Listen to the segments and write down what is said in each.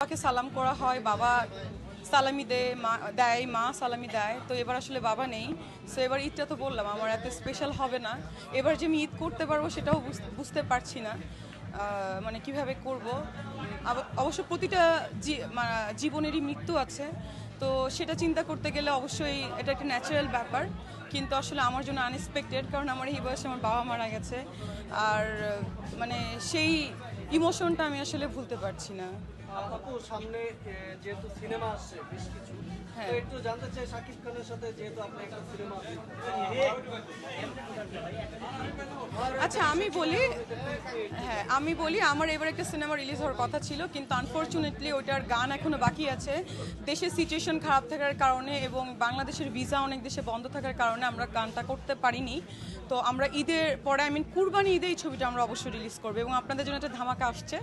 বাবাকে সালাম করা হয়, বাবা সালামি দেয়, মা সালামি দেয়। তো এবার আসলে বাবা নেই, সো এবার ঈদটা তো বললাম আমার এত স্পেশাল হবে না। এবার যে আমি ঈদ করতে পারবো সেটাও বুঝতে পারছি না, মানে কিভাবে করব। অবশ্য প্রতিটা জীবনেরই মৃত্যু আছে, তো সেটা চিন্তা করতে গেলে অবশ্যই এটা একটা ন্যাচারাল ব্যাপার, কিন্তু আসলে আমার জন্য আনএক্সপেক্টেড, কারণ আমার এই বয়সে আমার বাবা মারা গেছে। আর মানে সেই ইমোশনটা আমি আসলে ভুলতে পারছি না। আপু সামনে যেহেতু সিনেমা আসছে বেশ কিছু, তো একটু জানতে চাই শাকিব খানের সাথে যেহেতু আপনি একটা সিনেমা আচ্ছা আমি বলি আমার এবার একটা সিনেমা রিলিজ হওয়ার কথা ছিল, কিন্তু আনফরচুনেটলি ওইটার গান এখনো বাকি আছে। দেশের সিচুয়েশন খারাপ থাকার কারণে এবং বাংলাদেশের ভিসা অনেক দেশে বন্ধ থাকার কারণে আমরা গানটা করতে পারিনি। তো আমরা ঈদের পরে কুরবানি ঈদে এই ছবিটা আমরা অবশ্যই রিলিজ করবো এবং আপনাদের জন্য একটা ধামাকা আসছে,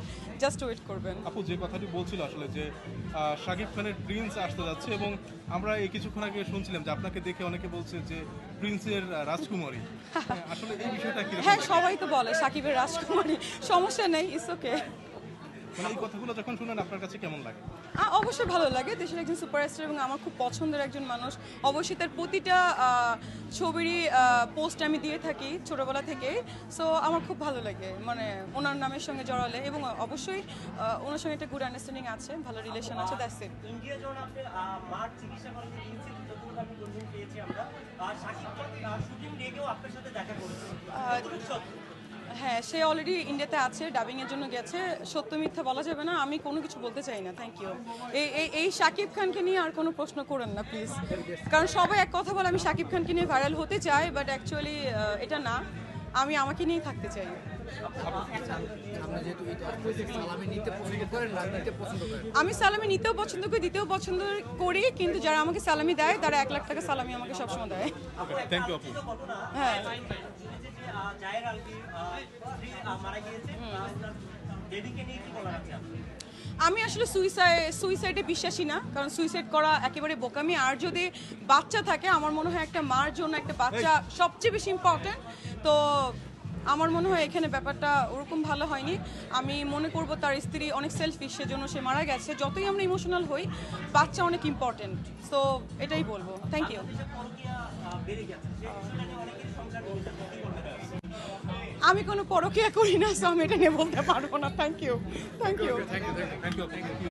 জাস্ট ওয়েট করবেন। আপু যে কথাটি বলছিল আসলে যে শাকিব খানের প্রিন্স আসতে যাচ্ছে, এবং আমরা এই কিছুক্ষণ আগে শুনছিলাম যে আপনাকে দেখে অনেকে বলছে যে প্রিন্সের রাজকুমারী, আসলে এই বিষয়টা কি? হ্যাঁ, সবাই তো বলে সাকিবের রাজকুমারী, সমস্যা নেই, ইটস ওকে। মানে এই কথাগুলো যখন শুনেন আপনার কাছে কেমন লাগে? অবশ্যই ভালো লাগে, দেশের একজন সুপারস্টার এবং আমার খুব পছন্দের একজন মানুষ। অবশ্যই তার প্রতিটা ছবিরই পোস্ট আমি দিয়ে থাকি ছোটবেলা থেকে, সো আমার খুব ভালো লাগে মানে ওনার নামের সঙ্গে জড়ালে, এবং অবশ্যই ওনার সঙ্গে একটা গুড আন্ডারস্ট্যান্ডিং আছে, ভালো রিলেশন আছে, দ্যাটস ইট। ইন্ডিয়া যখন আপনি মার চিকিৎসা করাতে গিয়েছেন, যতটুকু আমি কোনদিন পেয়েছি আমরা, শাকিব খান শুটিং ডেকেও আপনার সাথে দেখা করেছেন। হ্যাঁ, সে অলরেডি ইন্ডিয়াতে আছে, ডাবিংয়ের জন্য গেছে। সত্য মিথ্যা বলা যাবে না, আমি কোনো কিছু বলতে চাই না। Thank you. এই শাকিব খানকে নিয়ে আর কোনো প্রশ্ন করেন না প্লিজ, কারণ সবাই এক কথা বলে আমি শাকিব খানকে নিয়ে ভাইরাল হতে চাই, বাট অ্যাকচুয়ালি এটা না, আমি আমাকে নিয়েই থাকতে চাই। আমি সালামি নিতেও পছন্দ করি, দিতেও পছন্দ করি, কিন্তু যারা আমাকে সালামি দেয় তারা 1 লাখ টাকা সালামি আমাকে সবসময় দেয়। থ্যাংক ইউ আপু। হ্যাঁ, আমি আসলে সুইসাইডে বিশ্বাসী না, কারণ সুইসাইড করা একেবারে বোকামি। আর যদি বাচ্চা থাকে, আমার মনে হয় একটা মার জন্য একটা বাচ্চা সবচেয়ে বেশি ইম্পর্টেন্ট। তো আমার মনে হয় এখানে ব্যাপারটা ওরকম ভালো হয়নি। আমি মনে করব তার স্ত্রী অনেক সেলফিশ, সেজন্য সে মারা গেছে। যতই আমরা ইমোশনাল হই, বাচ্চা অনেক ইম্পর্টেন্ট, সো এটাই বলবো। Thank you. আমি কোনো পরকীয়া করি না, সো আমি এটা নিয়ে বলতে পারবো না। Thank you.